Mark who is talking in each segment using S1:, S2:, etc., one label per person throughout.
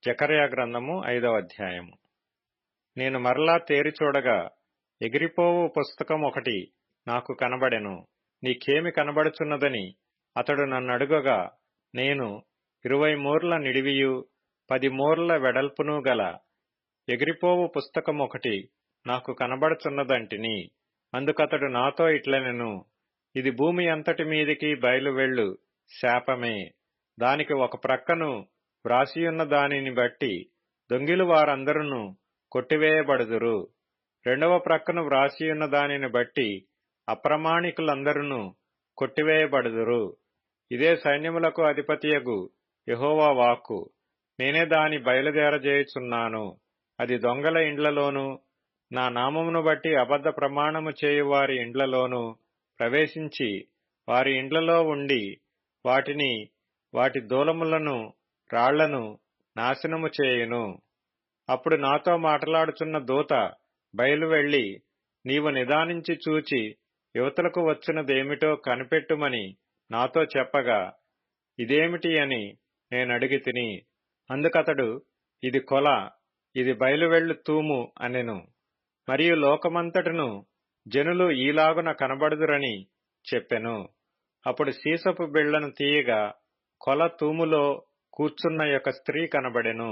S1: జకర్యా గ్రంథము 5వ అధ్యాయము. నేను మరలా తేరి చూడగా ఎగిరిపోవు పుస్తకం ఒకటి నాకు కనబడెను. నీకేమి కనబడుచున్నదని అతడు నన్నడుగగా, నేను 20 మూరల నిడివియు 10 మూరల వెడల్పును గల ఎగిరిపోవు పుస్తకం ఒకటి నాకు కనబడుచున్నదంటిని. అందుకతడు నాతో ఇట్లనెను, ఇది భూమి అంతటి మీదికి బయలువెళ్ళు శాపమే. దానికి ఒక ప్రక్కను వ్రాసియున్న దానిని బట్టి దొంగిలు వారందరూ కొట్టివేయబడుదురు. రెండవ ప్రక్కను వ్రాసియున్న దానిని బట్టి అప్రమాణికులందరూ కొట్టివేయబడుదురు. ఇదే సైన్యములకు అధిపతియగు యెహోవా వాక్కు. నేనే దాని బయలుదేరజేయుచున్నాను. అది దొంగల ఇండ్లలోనూ నా నామమును బట్టి అబద్ధ ప్రమాణము చేయువారి ఇండ్లలోనూ ప్రవేశించి వారి ఇండ్లలో ఉండి వాటిని, వాటి దూలములను, రాళ్లను నాశనము చేయును. అప్పుడు నాతో మాట్లాడుచున్న దూత బయలువెళ్లి, నీవు నిదానించి చూచి యువతలకు వచ్చునదేమిటో కనిపెట్టుమని నాతో చెప్పగా, ఇదేమిటి అని నేనడిగితిని. అందుకతడు, ఇది కొల, ఇది బయలువెళ్ళు తూము అనెను. మరియు లోకమంతటను జనులు ఈలాగున కనబడుదురని చెప్పెను. అప్పుడు సీసపు బిళ్లను తీయగా కొల తూములో కూర్చున్న ఒక స్త్రీ కనబడెను.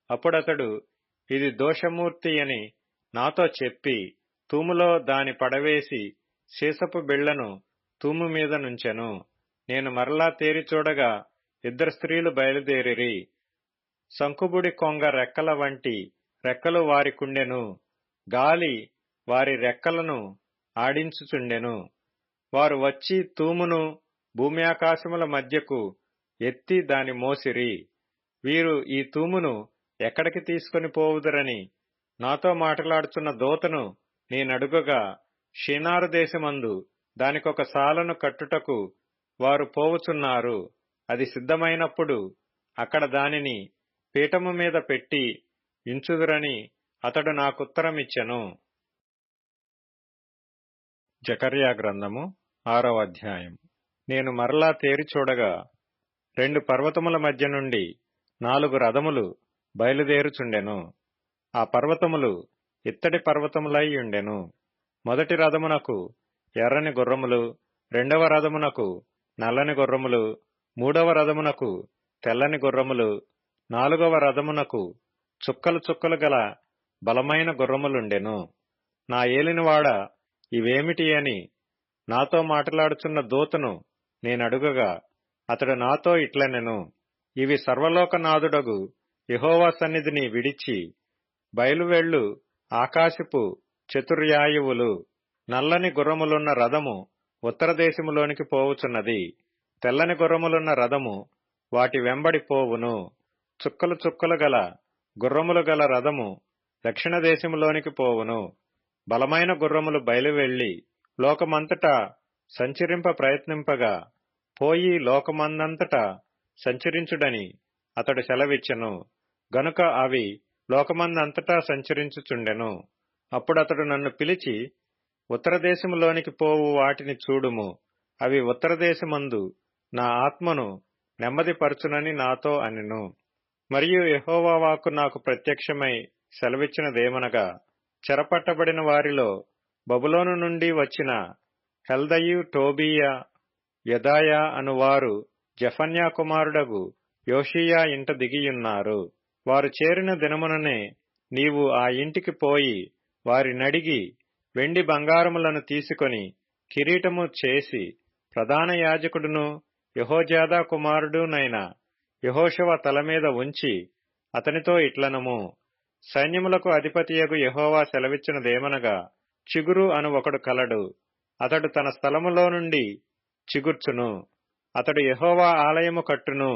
S1: అప్పుడతడు, ఇది దోషమూర్తి అని నాతో చెప్పి తూములో దాని పడవేసి సీసపు బిళ్లను తూము మీద నుంచెను. నేను మరలా తేరి చూడగా 2 స్త్రీలు బయలుదేరిరి. శంకుబుడి కొంగ రెక్కల వంటి రెక్కలు వారికుండెను. గాలి వారి రెక్కలను ఆడించుచుండెను. వారు వచ్చి తూమును భూమి ఆకాశముల మధ్యకు ఎత్తి దాని మోసిరి. వీరు ఈ తూమును ఎక్కడికి తీసుకొని పోవుదురని నాతో మాట్లాడుచున్న దూతను నేనడుగగా, షీనారు దేశమందు దానికొక సాలను కట్టుటకు వారు పోవుచున్నారు. అది సిద్ధమైనప్పుడు అక్కడ దానిని పీఠము మీద పెట్టి ఇంచుదురని అతడు నాకుత్తరమిచ్చెను. జకర్యా గ్రంథము 6వ అధ్యాయం. నేను మరలా తేరి చూడగా 2 పర్వతముల మధ్య నుండి 4 రథములు బయలుదేరుచుండెను. ఆ పర్వతములు ఇత్తడి పర్వతములై ఉండెను. మొదటి రథమునకు ఎర్రని గుర్రములు, రెండవ రథమునకు నల్లని గుర్రములు, మూడవ రథమునకు తెల్లని గుర్రములు, 4వ రథమునకు చుక్కలు చుక్కలు గల బలమైన గుర్రములుండెను. నా ఏలినవాడా, ఇవేమిటి అని నాతో మాట్లాడుచున్న దూతను నేనడుగగా, అతడు నాతో ఇట్లనెను, ఇవి సర్వలోకనాథుడగు యెహోవా సన్నిధిని విడిచి బయలువెళ్ళు ఆకాశపు చతుర్యాయువులు. నల్లని గుర్రములున్న రథము ఉత్తర దేశములోనికి పోవుచున్నది. తెల్లని గుర్రములున్న రథము వాటి వెంబడి పోవును. చుక్కలు చుక్కలు గల గుర్రములు గల రథము దక్షిణ దేశములోనికి పోవును. బలమైన గుర్రములు బయలువెళ్లి లోకమంతటా సంచరింప ప్రయత్నింపగా, పోయి లోకమందంతటా సంచరించుడని అతడు సెలవిచ్చెను. గనుక అవి లోకమందంతటా సంచరించుచుండెను. అప్పుడతడు నన్ను పిలిచి, ఉత్తర దేశములోనికి పోవు వాటిని చూడుము. అవి ఉత్తర దేశమందు నా ఆత్మను నెమ్మదిపరచునని నాతో అనెను. మరియు యెహోవా వాక్కు నాకు ప్రత్యక్షమై సెలవిచ్చినదేమనగా, చెరపట్టబడిన వారిలో బబులోను నుండి వచ్చిన హెల్దయు, టోబీయా, యెదాయా అనువారు జెఫన్యా కుమారుడగు యోషీయా ఇంట దిగియున్నారు. వారు చేరిన దినముననే నీవు ఆ ఇంటికి పోయి వారినడిగి వెండి బంగారములను తీసుకొని కిరీటము చేసి ప్రధాన యాజకుడును యెహోజాదా కుమారుడునైన యెహోషువ తల మీద ఉంచి అతనితో ఇట్లనము, సైన్యములకు అధిపతియగు యెహోవా సెలవిచ్చినదేమనగా, చిగురు అను ఒకడు కలడు. అతడు తన స్థలములో నుండి చిగుర్చును. అతడు యెహోవా ఆలయము కట్టును.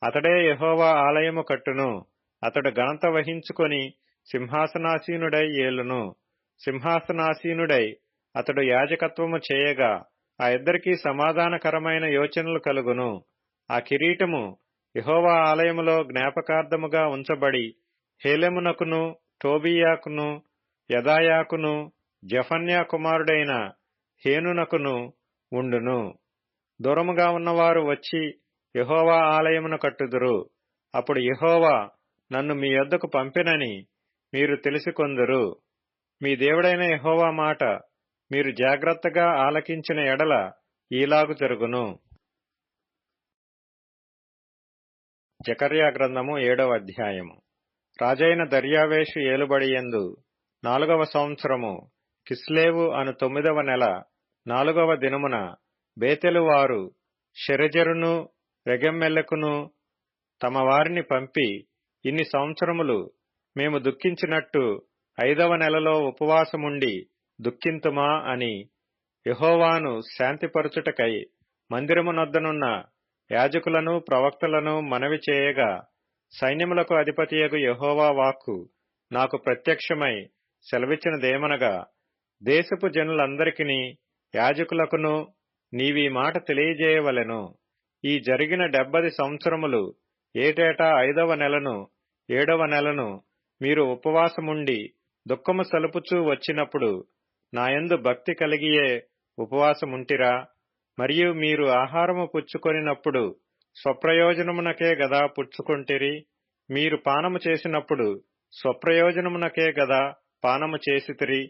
S1: అతడే యెహోవా ఆలయము కట్టును. అతడు ఘనత వహించుకొని సింహాసనాసీనుడై ఏలును. సింహాసనాసీనుడై అతడు యాజకత్వము చేయగా ఆ ఇద్దరికీ సమాధానకరమైన యోచనలు కలుగును. ఆ కిరీటము యెహోవా ఆలయములో జ్ఞాపకార్థముగా ఉంచబడి హేలెమునకును, టోబీయాకును, యెదాయాకును, జెఫన్యా కుమారుడైన హేనునకును ఉండును. దూరముగా ఉన్నవారు వచ్చి యెహోవా ఆలయమును కట్టుదురు. అప్పుడు యెహోవా నన్ను మీ యొద్దకు పంపెనని మీరు తెలుసుకొందురు. మీ దేవుడైన యెహోవా మాట మీరు జాగ్రత్తగా ఆలకించిన ఎడల ఈలాగు జరుగును. జకర్యా గ్రంథము 7వ అధ్యాయము. రాజైన దర్యావేషు ఏలుబడియందు 4వ సంవత్సరము కిస్లేవు అను 9వ నెల 4వ దినమున బేతెలు వారు షెరెజెరును రెగెమ్మెలెకును తమ వారిని పంపి, ఇన్ని సంవత్సరములు మేము దుఃఖించినట్టు 5వ నెలలో ఉపవాసముండి దుఃఖింతుమా అని యెహోవాను శాంతిపరచుటకై మందిరమునొద్దనున్న యాజకులను ప్రవక్తలను మనవి చేయగా, సైన్యములకు అధిపతియగు యెహోవా వాక్కు నాకు ప్రత్యక్షమై సెలవిచ్చినదేమనగా, దేశపు జనులందరికిని యాజకులకును నీవీ మాట తెలియజేయవలెను. ఈ జరిగిన 70 సంవత్సరములు ఏటేటా 5వ నెలను 7వ నెలను మీరు ఉపవాసముండి దుఃఖము సలుపుచూ వచ్చినప్పుడు నాయందు భక్తి కలిగియే ఉపవాసముంటిరా? మరియు మీరు ఆహారము పుచ్చుకొనినప్పుడు స్వప్రయోజనమునకే గదా పుచ్చుకొంటిరి? మీరు పానము చేసినప్పుడు స్వప్రయోజనమునకే గదా పానము చేసితిరి?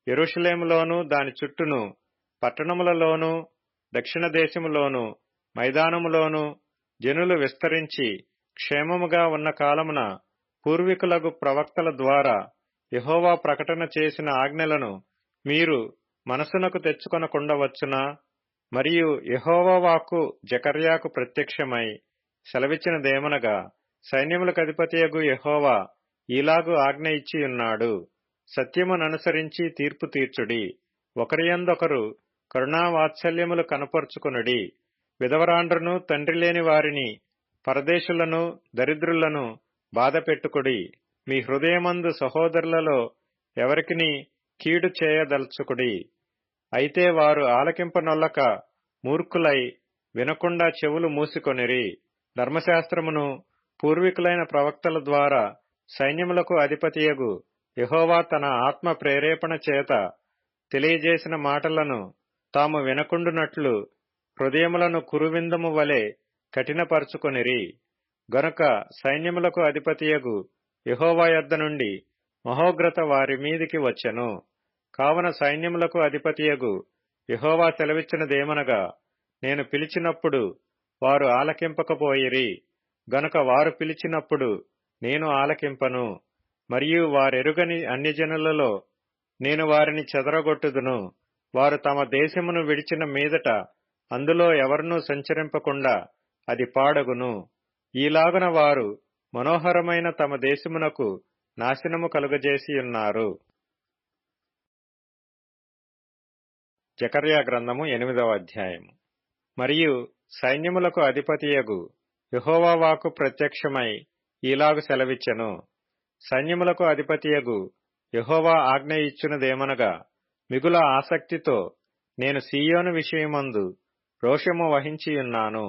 S1: యెరూషలేములోను దాని చుట్టూను పట్టణములలోను దక్షిణ దేశములోను మైదానములోను జనులు విస్తరించి క్షేమముగా ఉన్న కాలమున పూర్వీకులగు ప్రవక్తల ద్వారా యెహోవా ప్రకటన చేసిన ఆజ్ఞలను మీరు మనసునకు తెచ్చుకొనకుండవచ్చునా? మరియు యెహోవా వాక్కు జకర్యాకు ప్రత్యక్షమై సెలవిచ్చినదేమనగా, సైన్యములకు అధిపతియగు యెహోవా ఈలాగు ఆజ్ఞ ఇచ్చియున్నాడు. సత్యముననుసరించి తీర్పు తీర్చుడి. ఒకరియందొకరు కరుణావాత్సల్యములు కనపరుచుకొనుడి. విధవరాండ్రును తండ్రి లేని వారిని పరదేశులను దరిద్రులను బాధపెట్టుకుడి. మీ హృదయమందు సహోదరులలో ఎవరికిని కీడు చేయదలుచుకుడి. అయితే వారు ఆలకింపనొల్లక మూర్ఖులై వినకుండా చెవులు మూసికొనిరి. ధర్మశాస్త్రమును పూర్వీకులైన ప్రవక్తల ద్వారా సైన్యములకు అధిపతియగు యెహోవా తన ఆత్మ ప్రేరేపణ చేత తెలియజేసిన మాటలను తాము వినకుండునట్లు హృదయములను కురువిందము వలె కఠినపరుచుకొనిరి. గనుక సైన్యములకు అధిపతియగు యెహోవా యొద్ద నుండి మహోగ్రత వారి మీదికి వచ్చెను. కావున సైన్యములకు అధిపతియగు యెహోవా సెలవిచ్చినదేమనగా, నేను పిలిచినప్పుడు వారు ఆలకింపకపోయిరి, గనుక వారు పిలిచినప్పుడు నేను ఆలకింపను. మరియు వారెరుగని అన్యజనులలో నేను వారిని చెదరగొట్టుదును. వారు తమ దేశమును విడిచిన మీదట అందులో ఎవరినూ సంచరింపకుండా అది పాడగును. ఈలాగున వారు మనోహరమైన తమ దేశమునకు నాశనము కలుగజేసియున్నారు. జకర్యా గ్రంథము 8వ అధ్యాయము. మరియు సైన్యములకు అధిపతియగు యెహోవా వాక్కు ప్రత్యక్షమై ఈలాగు సెలవిచ్చెను. సైన్యములకు అధిపతియగు యెహోవా ఆజ్ఞ ఇచ్చునదేమనగా, మిగుల ఆసక్తితో నేను సీయోను విషయమందు రోషము వహించియున్నాను.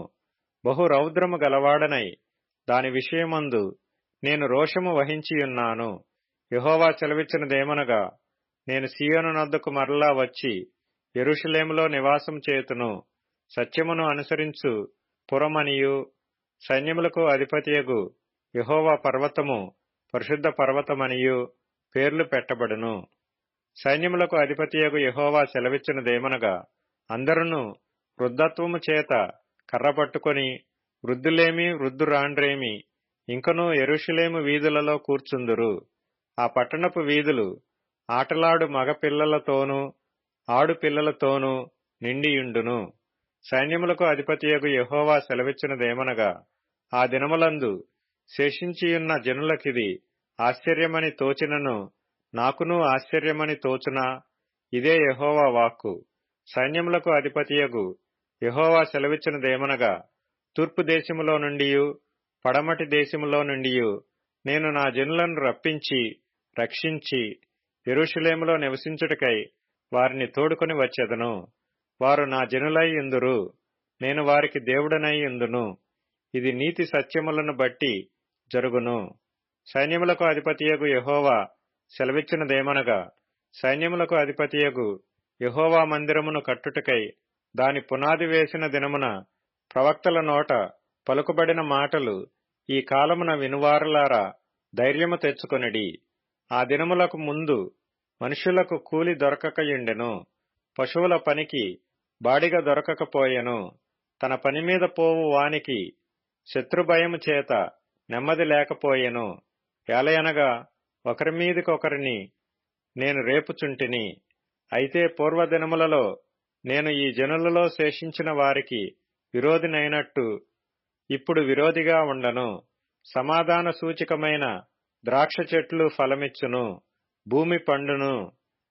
S1: బహు రౌద్రము గలవాడనై దాని విషయమందు నేను రోషము వహించియున్నాను. యెహోవా సెలవిచ్చినదేమనగా, నేను సీయోను నొద్దకు మరలా వచ్చి యెరూషలేములో నివాసం చేతును. సత్యమును అనుసరించు పురమనియు సైన్యములకు అధిపతియగు యెహోవా పర్వతము పరిశుద్ధ పర్వతమనియు పేర్లు పెట్టబడును. సైన్యములకు అధిపతియగు యెహోవా సెలవిచ్చినదేమనగా, అందరును వృద్ధత్వము చేత కర్ర పట్టుకొని వృద్ధులేమి వృద్ధురాండ్రేమి ఇంకనూ యెరూషలేము వీధులలో కూర్చుందురు. ఆ పట్టణపు వీధులు ఆటలాడు మగపిల్లలతోనూ ఆడుపిల్లలతోనూ నిండియుండును. సైన్యములకు అధిపతియగు యెహోవా సెలవిచ్చినదేమనగా, ఆ దినములందు శేషించియున్న జనులకిది ఆశ్చర్యమని తోచినను నాకునూ ఆశ్చర్యమని తోచునా? ఇదే యెహోవా వాక్కు. సైన్యములకు అధిపతియగు యెహోవా సెలవిచ్చినదేమనగా, తూర్పు దేశములో నుండియు పడమటి దేశములో నుండియు నేను నా జనులను రప్పించి రక్షించి యెరూషలేములో నివసించుటకై వారిని తోడుకొని వచ్చెదను. వారు నా జనులై యుందురు, నేను వారికి దేవుడనై యుందును. ఇది నీతి సత్యములను బట్టి జరుగును. సైన్యములకు అధిపతియగు యెహోవా సెలవిచ్చినదేమనగా, సైన్యములకు అధిపతియగు యెహోవా మందిరమును కట్టుటకై దాని పునాది వేసిన దినమున ప్రవక్తల నోట పలుకుబడిన మాటలు ఈ కాలమున వినువారలారా ధైర్యము తెచ్చుకొనిడి. ఆ దినములకు ముందు మనుషులకు కూలి దొరకకయుండెను. పశువుల పనికి బాడిగ దొరకకపోయెను. తన పనిమీద పోవు వానికి శత్రుభయము చేత నెమ్మది లేకపోయెను. ఏలయనగా ఒకరిమీదికొకరిని నేను రేపుచుంటిని. అయితే పూర్వదినములలో నేను ఈ జనులలో శేషించిన వారికి విరోధినైనట్టు ఇప్పుడు విరోధిగా ఉండను. సమాధాన సూచకమైన ద్రాక్ష చెట్లు ఫలమిచ్చును, భూమి పండును,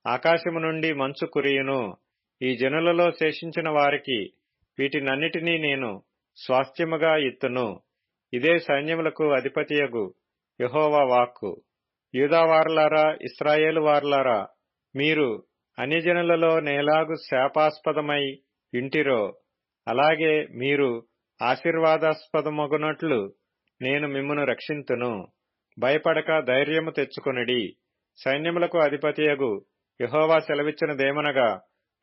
S1: ఆకాశము నుండి మంచు కురియును. ఈ జనులలో శేషించిన వారికి వీటినన్నిటినీ నేను స్వాస్థ్యముగా ఇత్తును. ఇదే సైన్యములకు అధిపతియగు యెహోవా వాక్కు. యూదావారలారా, ఇశ్రాయేలు వారలారా, మీరు అన్యజనులలో నేలాగు శాపాస్పదమై ఇంటిరో అలాగే మీరు ఆశీర్వాదాస్పదమగునట్లు నేను మిమ్మును రక్షింతును. భయపడక ధైర్యము తెచ్చుకొనిడి. సైన్యములకు అధిపతియగు యెహోవా సెలవిచ్చినదేమనగా,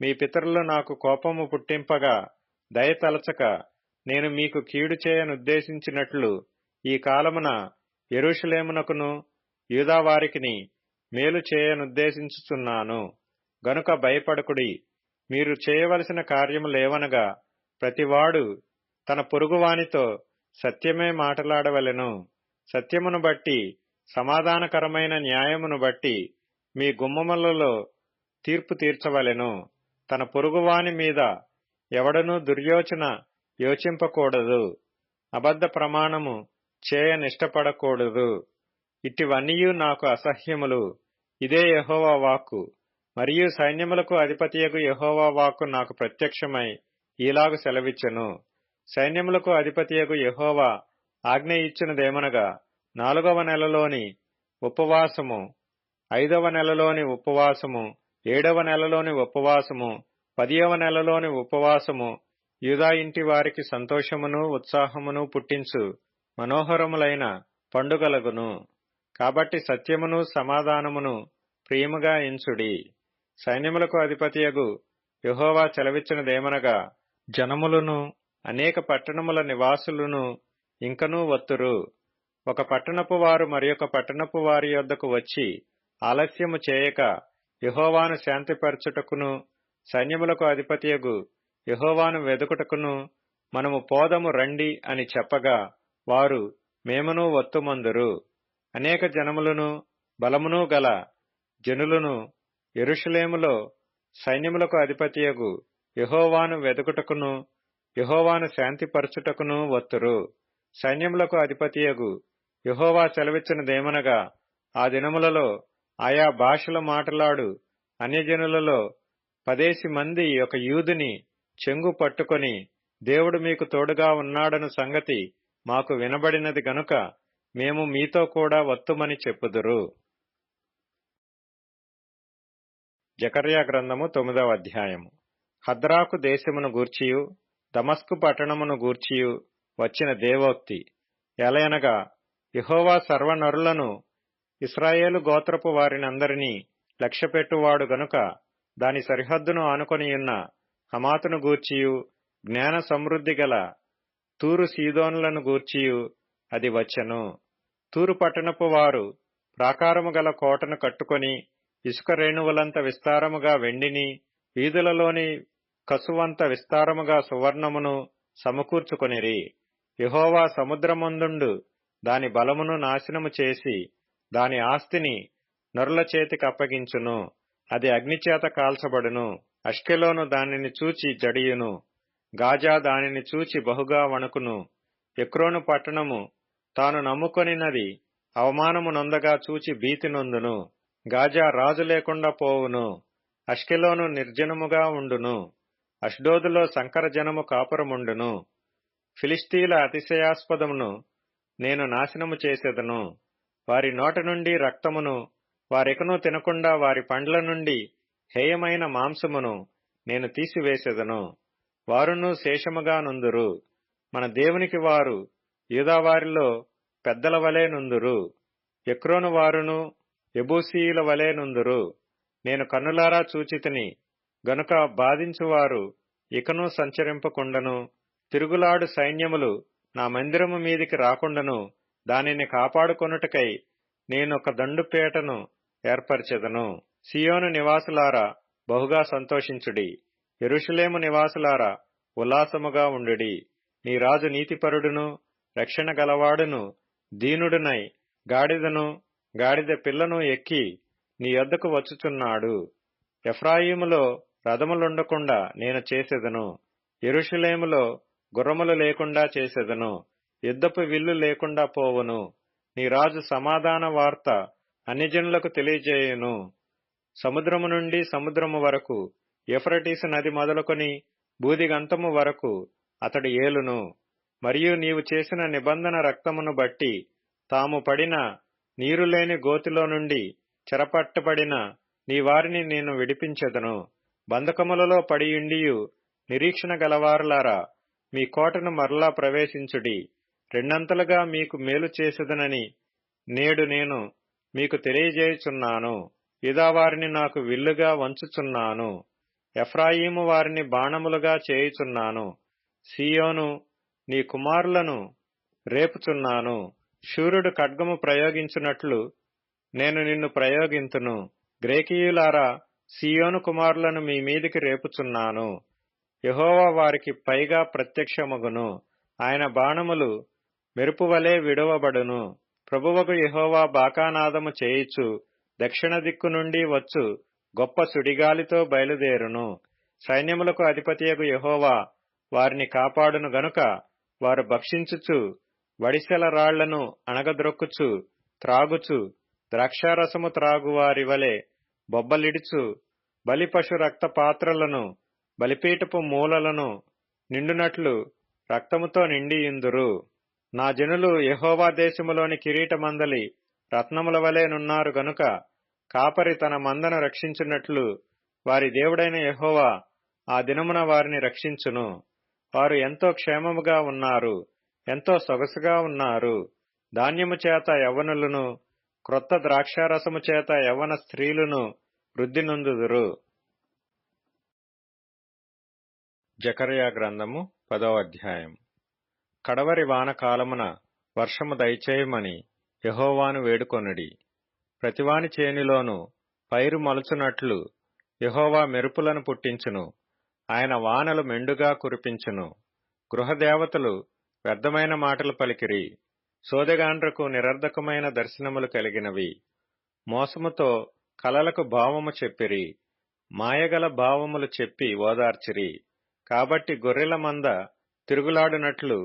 S1: మీ పితరులు నాకు కోపము పుట్టింపగా దయతలచక నేను మీకు కీడు చేయనుద్దేశించినట్లు ఈ కాలమున యెరూషలేమునకును యూదావారికిని మేలు చేయనుద్దేశించుచున్నాను. గనుక భయపడకుడి. మీరు చేయవలసిన కార్యములేవనగా, ప్రతివాడు తన పొరుగువానితో సత్యమే మాటలాడవలెను. సత్యమును బట్టి, సమాధానకరమైన న్యాయమును బట్టి మీ గుమ్మములలో తీర్పు తీర్చవలెను. తన పొరుగువాని మీద ఎవడనూ దుర్యోచన యోచింపకూడదు. అబద్ధ ప్రమాణము చేయనిష్టపడకూడదు. ఇటివన్నీయు నాకు అసహ్యములు. ఇదే యెహోవా వాక్కు. మరియు సైన్యములకు అధిపతియగు యెహోవా వాక్కు నాకు ప్రత్యక్షమై ఈలాగు సెలవిచ్చెను. సైన్యములకు అధిపతియగు యెహోవా ఆజ్ఞ ఇచ్చినదేమనగా, 4వ నెలలోని ఉపవాసము, 5వ నెలలోని ఉపవాసము, 7వ నెలలోని ఉపవాసము, 10వ నెలలోని ఉపవాసము యూదా ఇంటి వారికి సంతోషమును ఉత్సాహమును పుట్టించు మనోహరములైన పండుగలగును. కాబట్టి సత్యమును సమాధానమును ప్రియముగా ఎంచుడి. సైన్యములకు అధిపతియగు యెహోవా సెలవిచ్చినదేమనగా, జనములను అనేక పట్టణముల నివాసులను ఇంకనూ వత్తురు. ఒక పట్టణపు వారు మరియొక పట్టణపు వారి యొద్దకు వచ్చి ఆలస్యము చేయక యెహోవాను శాంతిపరచుటకును సైన్యములకు అధిపతియగు యెహోవాను వెదుకుటకును మనము పోదము రండి అని చెప్పగా వారు మేమును వత్తుమందురు. అనేక జనములను బలమును గల జనులను యెరూషలేములో సైన్యములకు అధిపతియగు యెహోవాను వెదుకుటకును యెహోవాను శాంతిపరచుటకును వత్తురు. సైన్యములకు అధిపతియగు యెహోవా సెలవిచ్చినదేమనగా, ఆ దినములలో ఆయా భాషల మాటలాడు అన్యజనులలో 10 మంది ఒక యూదుని చెంగు పట్టుకొని, దేవుడు మీకు తోడుగా ఉన్నాడను సంగతి మాకు వినబడినది గనుక మేము మీతో కూడా వత్తుమని చెప్పుదురు. జకర్యా గ్రంథము 9వ అధ్యాయము. హద్రాకు దేశమును గూర్చియు దమస్కు పట్టణమును గూర్చియు వచ్చిన దేవోక్తి. ఎలయనగా, యెహోవా సర్వనరులను ఇశ్రాయేలు గోత్రపు వారినందరినీ లక్ష్యపెట్టువాడు గనుక దాని సరిహద్దును ఆనుకొనియున్న హమాతును గూర్చియు జ్ఞాన సమృద్ధి గల తూరు సీదోనులను గూర్చియు అది వచ్చెను. తూరు పట్టణపు వారు ప్రాకారము గల కోటను కట్టుకొని ఇసుక రేణువులంత విస్తారముగా వెండిని, వీధులలోని కసువంత విస్తారముగా సువర్ణమును సమకూర్చుకొనిరి. యెహోవా సముద్రమందుండు దాని బలమును నాశనము చేసి దాని ఆస్తిని నరుల చేతికి అప్పగించును. అది అగ్నిచేత కాల్చబడును. అష్కెలోను దానిని చూచి జడియును. గాజా దానిని చూచి బహుగా వణుకును. ఎక్రోను పట్టణము తాను నమ్ముకొనినది అవమానము నొందగా చూచి భీతి నొందును. గాజా రాజు లేకుండా పోవును. అష్కెలోను నిర్జనముగా ఉండును. అష్డోదులో సంకర జనము కాపురముండును. ఫిలిష్తీల అతిశయాస్పదమును నేను నాశనము చేసేదను. వారి నోట నుండి రక్తమును వారికను తినకుండా వారి పండ్ల నుండి హేయమైన మాంసమును నేను తీసివేసేదను. వారును శేషముగా నుందురు. మన దేవునికి వారు యూదావారిలో పెద్దల వలె నుందురు. ఎక్రోను వారును యెబూసీయుల వలె నుందురు. నేను కన్నులారా చూచితిని గనుక బాధించువారు ఇకను సంచరింపకుండను. తిరుగులాడు సైన్యములు నా మందిరము మీదికి రాకుండను దానిని కాపాడుకొనుటకై నేనొక దండుపేటను ఏర్పరచెదను. సియోను నివాసులారా బహుగా సంతోషించుడి. యెరూషలేము నివాసులారా ఉల్లాసముగా ఉండుడి. నీ రాజు నీతిపరుడును రక్షణ గలవాడును దీనుడునై గాడిదను గాడిద పిల్లను ఎక్కి నీ యొద్దకు వచ్చుచున్నాడు. ఎఫ్రాయిములో రథములుండకుండా నేను చేసెదను. యెరూషలేములో గుర్రములు లేకుండా చేసెదను. యుద్ధపు విల్లు లేకుండా పోవును. నీ రాజు సమాధాన వార్త అన్యజనులకు తెలియజేయును. సముద్రము నుండి సముద్రము వరకు, యూఫ్రటీసు నది మొదలుకొని బూదిగంతము వరకు అతడు ఏలును. మరియు నీవు చేసిన నిబంధన రక్తమును బట్టి తాము పడిన నీరులేని గోతిలో నుండి చెరపట్టబడిన నీ వారిని నేను విడిపించెదను. బంధకములలో పడియుండియు నిరీక్షణ గలవారులారా, మీ కోటను మరలా ప్రవేశించుడి. రెండంతలుగా మీకు మేలు చేసేదనని నేడు నేను మీకు తెలియజేయుచున్నాను. యూదా వారిని నాకు విల్లుగా వంచుచున్నాను. ఎఫ్రాయిము వారిని బాణములుగా చేయుచున్నాను. సీయోను, నీ కుమారులను రేపుచున్నాను. శూరుడు ఖడ్గము ప్రయోగించున్నట్లు నేను నిన్ను ప్రయోగింతును. గ్రేకీయులారా, సీయోను కుమారులను మీ మీదికి రేపుచున్నాను. యెహోవా వారికి పైగా ప్రత్యక్షమగును. ఆయన బాణములు మెరుపువలే విడువబడును. ప్రభువగు యెహోవా బాకానాదము చేయిచు దక్షిణ దిక్కు నుండి వచ్చు గొప్ప సుడిగాలితో బయలుదేరును. సైన్యములకు అధిపతియగు యెహోవా వారిని కాపాడును గనుక వారు భక్షించుచు వడిసెల రాళ్లను అణగద్రొక్కుచు త్రాగుచు ద్రాక్షారసము త్రాగువారి వలె బొబ్బలిడుచు బలిపశు రక్త పాత్రలను బలిపీఠపు మూలలను నిండునట్లు రక్తముతో నిండియుందురు. నా జనులు యెహోవా దేశములోని కిరీటమందలి రత్నముల వలెనున్నారు గనుక కాపరి తన మందను రక్షించున్నట్లు వారి దేవుడైన యెహోవా ఆ దినమున వారిని రక్షించును. వారు ఎంతో క్షేమముగా ఉన్నారు, ఎంతో సొగసుగా ఉన్నారు. ధాన్యము చేత యవ్వనులను, క్రొత్త ద్రాక్షారసము చేత యవ్వన స్త్రీలను వృద్ధి నొందుదురు. జకర్యా గ్రంథము 10వ అధ్యాయం. కడవరి వానకాలమున వర్షము దయచేయమని యెహోవాను వేడుకొనుడి. ప్రతివాని చేనిలోను పైరు మలుచునట్లు యెహోవా మెరుపులను పుట్టించును. ఆయన వానలు మెండుగా కురిపించును. గృహదేవతలు వ్యర్థమైన మాటలు పలికిరి. సోదెగాండ్రకు నిరర్ధకమైన దర్శనములు కలిగినవి. మోసముతో కలలకు భావము చెప్పిరి. మాయగల భావములు చెప్పి ఓదార్చిరి. కాబట్టి గొర్రెల మంద తిరుగులాడునట్లు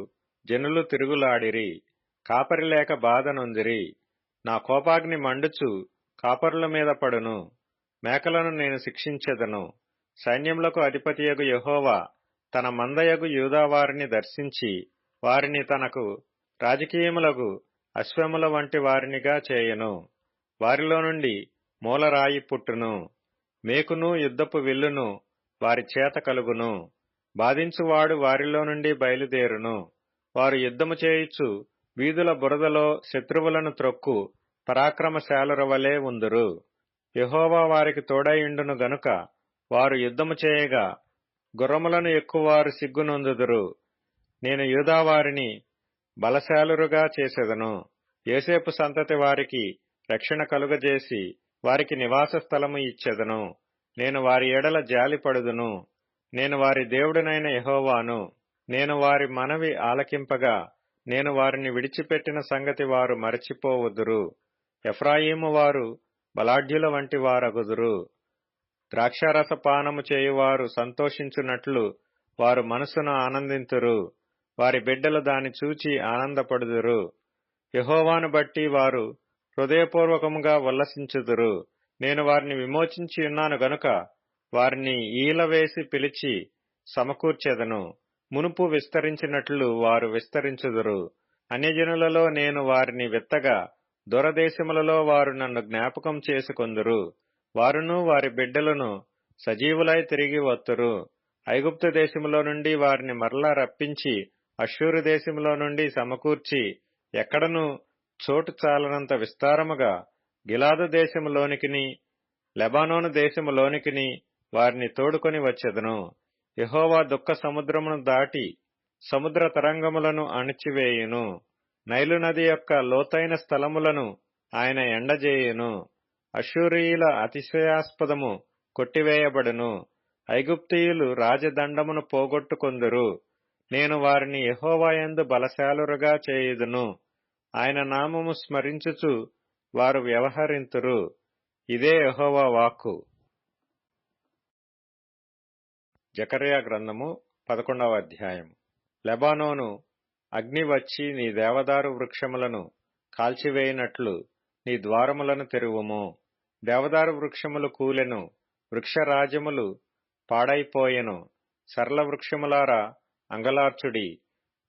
S1: జనులు తిరుగులాడిరి. కాపరి లేక బాధ నొందిరి. నా కోపాగ్ని మండుచు కాపరుల మీద పడును. మేకలను నేను శిక్షించెదను. సైన్యములకు అధిపతియగు యెహోవా తన మందయగు యూదావారిని దర్శించి వారిని తనకు రాజకీయములకు అశ్వముల వంటి వారినిగా చేయను. వారిలో నుండి మూలరాయి పుట్టును. మేకును యుద్ధపు విల్లును వారి చేత కలుగును. బాధించువాడు వారిలో నుండి బయలుదేరును. వారు యుద్ధము చేయుచు వీధుల బురదలో శత్రువులను త్రొక్కు పరాక్రమశాలుర వలె ఉందురు. యెహోవా వారికి తోడైయుండును గనుక వారు యుద్ధము చేయగా గుర్రములను ఎక్కువారు సిగ్గునొందుదురు. నేను యూదా వారిని బలశాలురుగా చేసెదను. యోసేపు సంతతి వారికి రక్షణ కలుగజేసి వారికి నివాస స్థలము ఇచ్చెదను. నేను వారి ఎడల జాలిపడుదును. నేను వారి దేవుడనైన యెహోవాను. నేను వారి మనవి ఆలకింపగా నేను వారిని విడిచిపెట్టిన సంగతి వారు మరచిపోవుదురు. ఎఫ్రాయిము వారు బలాఢ్యుల వంటి వారగుదురు. ద్రాక్షారస పానము చేయువారు సంతోషించున్నట్లు వారు మనసును ఆనందింతురు. వారి బిడ్డలు దాని చూచి ఆనందపడుదురు. యెహోవాను బట్టి వారు హృదయపూర్వకముగా ఉల్లసించుదురు. నేను వారిని విమోచించి ఉన్నాను గనుక వారిని ఈలవేసి పిలిచి సమకూర్చెదను. మునుపు విస్తరించినట్లు వారు విస్తరించుదురు. అన్యజనులలో నేను వారిని విత్తగా దూరదేశములలో వారు నన్ను జ్ఞాపకం చేసుకొందురు. వారును వారి బిడ్డలను సజీవులై తిరిగి వత్తురు. ఐగుప్తు దేశములో నుండి వారిని మరలా రప్పించి అష్షూరు దేశములో నుండి సమకూర్చి ఎక్కడను చోటు చాలనంత విస్తారముగా గిలాదు దేశములోనికిని లెబానోను దేశములోనికిని వారిని తోడుకొని వచ్చెదను. యెహోవా దుఃఖ సముద్రమును దాటి సముద్ర తరంగములను అణిచివేయును. నైలు నది యొక్క లోతైన స్థలములను ఆయన ఎండజేయును. అష్షూరీయుల అతిశయాస్పదము కొట్టివేయబడును. ఐగుప్తీయులు రాజదండమును పోగొట్టుకొందురు. నేను వారిని యెహోవా యందు బలశాలురుగా చేయుదును. ఆయన నామము స్మరించుచు వారు వ్యవహరింతురు. ఇదే యెహోవా వాక్కు. జకర్యా గ్రంథము 11వ అధ్యాయము. లెబానోను అగ్ని వచ్చి నీ దేవదారు వృక్షములను కాల్చివేయినట్లు నీ ద్వారములను తెరువుము. దేవదారు వృక్షములు కూలెను, వృక్షరాజములు పాడైపోయెను. సరళ వృక్షములారా అంగలార్చుడి,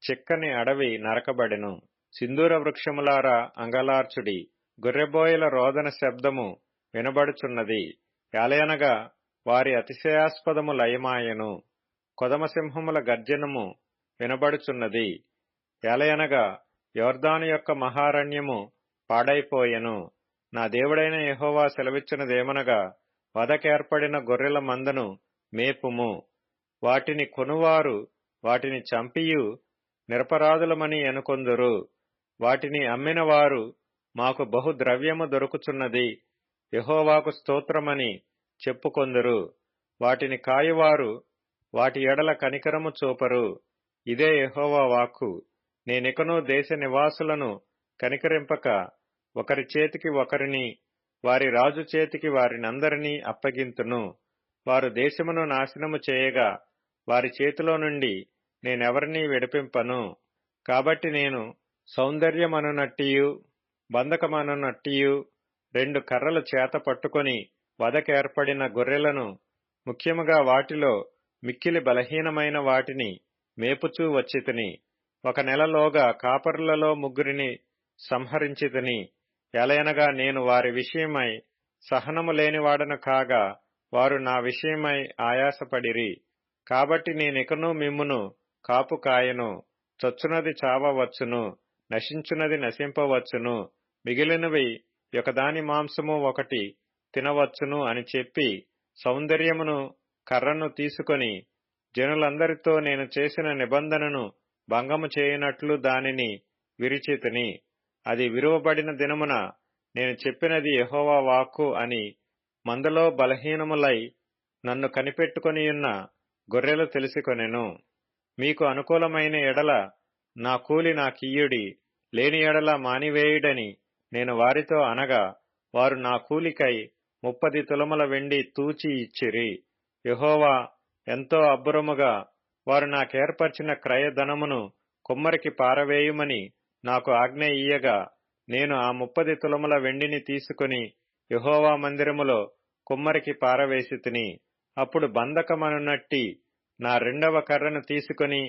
S1: చిక్కని అడవి నరకబడెను. సింధూర వృక్షములారా అంగలార్చుడి, గొర్రెబోయల రోదన శబ్దము వినబడుచున్నది. యాలయనగా వారి అతిశయాస్పదము లయమాయెను. కొదమసింహముల గర్జనము వినబడుచున్నది. యాలయనగా యొర్దాను యొక్క మహారణ్యము పాడైపోయెను. నా దేవుడైన యెహోవా సెలవిచ్చినదేమనగా, వధకేర్పడిన గొర్రెల మందను మేపుము. వాటిని కొనువారు వాటిని చంపియు నిరపరాధులమని అనుకొందురు. వాటిని అమ్మిన వారు మాకు బహుద్రవ్యము దొరుకుచున్నది, యెహోవాకు స్తోత్రమని చెప్పుకొందురు. వాటిని కాయువారు వాటి ఎడల కనికరము చూపరు. ఇదే యెహోవా వాక్కు. నేనికను దేశ నివాసులను కనికరింపక ఒకరి చేతికి ఒకరిని, వారి రాజు చేతికి వారినందరినీ అప్పగింతును. వారు దేశమును నాశనము చేయగా వారి చేతిలో నుండి నేనెవరినీ విడిపింపను. కాబట్టి నేను సౌందర్యమనునట్టియు బంధకమనునట్టియు 2 కర్రలు చేత పట్టుకొని వధకేర్పడిన గొర్రెలను, ముఖ్యముగా వాటిలో మిక్కిలి బలహీనమైన వాటిని మేపుచూ వచ్చితిని. 1 నెలలోగా కాపరులలో 3 సంహరించితిని. ఎలయనగా నేను వారి విషయమై సహనము లేనివాడను కాగా వారు నా విషయమై ఆయాసపడిరి. కాబట్టి నేనికను మిమ్మును కాపు కాయను. చచ్చునది చావవచ్చును, నశించునది నశింపవచ్చును, మిగిలినవి ఒకదాని మాంసము ఒకటి తినవచ్చును అని చెప్పి సౌందర్యమును కర్రను తీసుకొని జనులందరితో నేను చేసిన నిబంధనను భంగము చేయనట్లు దానిని విరిచితిని. అది విరువబడిన దినమున నేను చెప్పినది యెహోవా వాక్కు అని మందలో బలహీనములై నన్ను కనిపెట్టుకొనియున్న గొర్రెలు తెలుసుకొనెను. మీకు అనుకూలమైన ఎడల నా కూలి నాకియ్యుడి, లేని ఎడల మానివేయుడని నేను వారితో అనగా వారు నా కూలికై 30 తులముల వెండి తూచి ఇచ్చిరి. యెహోవా ఎంతో అబ్బురముగా వారు నాకేర్పరిచిన క్రయధనమును కుమ్మరికి పారవేయుమని నాకు ఆజ్ఞ ఇయ్యగా నేను ఆ 30 తులముల వెండిని తీసుకుని యెహోవా మందిరములో కుమ్మరికి పారవేసితిని. అప్పుడు బంధకమనునట్టి నా 2వ కర్రను తీసుకుని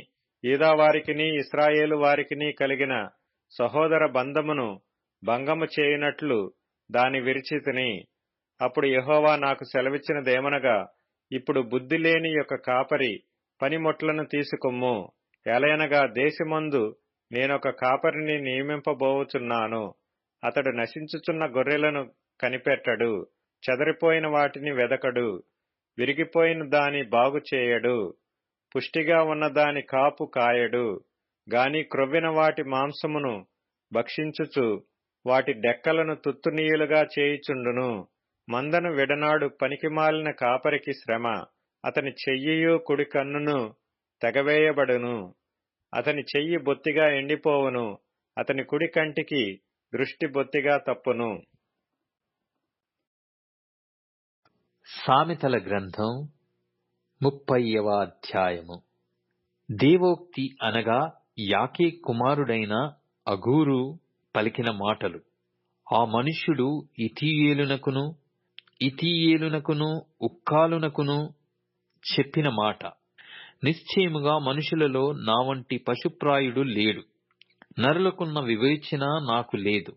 S1: యూదావారికిని ఇశ్రాయేలు వారికిని కలిగిన సహోదర బంధమును భంగము చేయునట్లు దాని విరిచితిని. అప్పుడు యెహోవా నాకు సెలవిచ్చినదేమనగా, ఇప్పుడు బుద్ధి లేని యొక్క కాపరి పనిముట్లను తీసుకొమ్ము. ఎలయనగా దేశమందు నేనొక కాపరిని నియమింపబోచున్నాను. అతడు నశించుచున్న గొర్రెలను కనిపెట్టడు, చెదరిపోయిన వాటిని వెదకడు, విరిగిపోయిన దాని బాగుచేయడు, పుష్టిగా ఉన్న దాని కాపు కాయడు, గాని క్రొవ్విన వాటి మాంసమును భక్షించుచు వాటి డెక్కలను తుత్తునీయులుగా చేయుచుండును. మందను విడనాడు పనికిమాలిన కాపరికి శ్రమ. అతని చెయ్యియు కుడి కన్నును తెగవేయబడును. అతని చెయ్యి బొత్తిగా ఎండిపోవును. అతని కుడి కంటికి దృష్టి బొత్తిగా తప్పును.
S2: సామెతల గ్రంథం 30వ అధ్యాయము. దేవోక్తి అనగా యాకే కుమారుడైన అగూరు పలికిన మాటలు. ఆ మనుష్యుడు ఇతీయేలునకును ఉక్కాలునకును చెప్పిన మాట. నిశ్చయముగా మనుషులలో నా వంటి పశుప్రాయుడు లేడు, నరులకున్న వివేచన నాకు లేదు.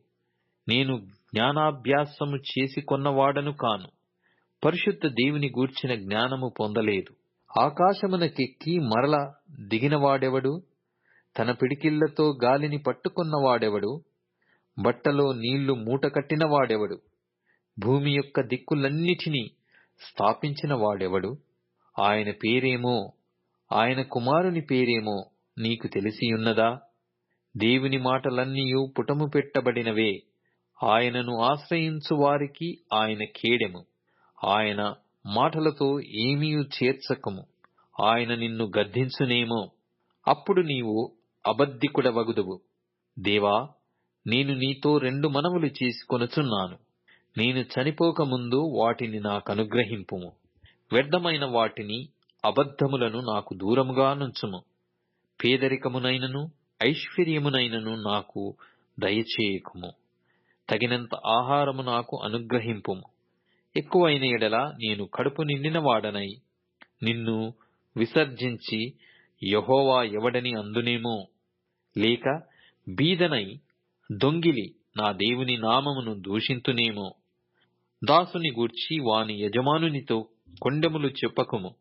S2: నేను జ్ఞానాభ్యాసము చేసి కొన్నవాడను కాను, పరిశుద్ధ దేవుని గూర్చిన జ్ఞానము పొందలేదు. ఆకాశమునకెక్కి మరల దిగినవాడెవడు? తన పిడికిళ్లతో గాలిని పట్టుకున్నవాడెవడు? బట్టలో నీళ్లు మూటకట్టినవాడెవడు? భూమి యొక్క దిక్కులన్నిటినీ స్థాపించిన వాడెవడు? ఆయన పేరేమో, ఆయన కుమారుని పేరేమో నీకు తెలిసియున్నదా? దేవుని మాటలన్నీయు పుటము పెట్టబడినవే, ఆయనను ఆశ్రయించు వారికి ఆయన కేడెము. ఆయన మాటలతో ఏమీయు చేర్చకము. ఆయన నిన్ను గద్దించునేమో, అప్పుడు నీవు అబద్ధికుడవగుదువు. దేవా, నేను నీతో 2 మనవులు చేసుకొనుచున్నాను. నేను చనిపోకముందు వాటిని నాకనుగ్రహింపుము. వ్యర్థమైన వాటిని, అబద్ధములను నాకు దూరముగా నుంచుము. పేదరికమునైనను ఐశ్వర్యమునైనను నాకు దయచేయకుము. తగినంత ఆహారము నాకు అనుగ్రహింపుము. ఎక్కువైన ఎడల నేను కడుపు నిండిన వాడనై నిన్ను విసర్జించి యెహోవా ఎవడని అందునేమో, లేక బీదనై దొంగిలి నా దేవుని నామమును దూషింతునేమో. దాసుని గూర్చి వాని యజమానునితో కొండెములు చెప్పకుము,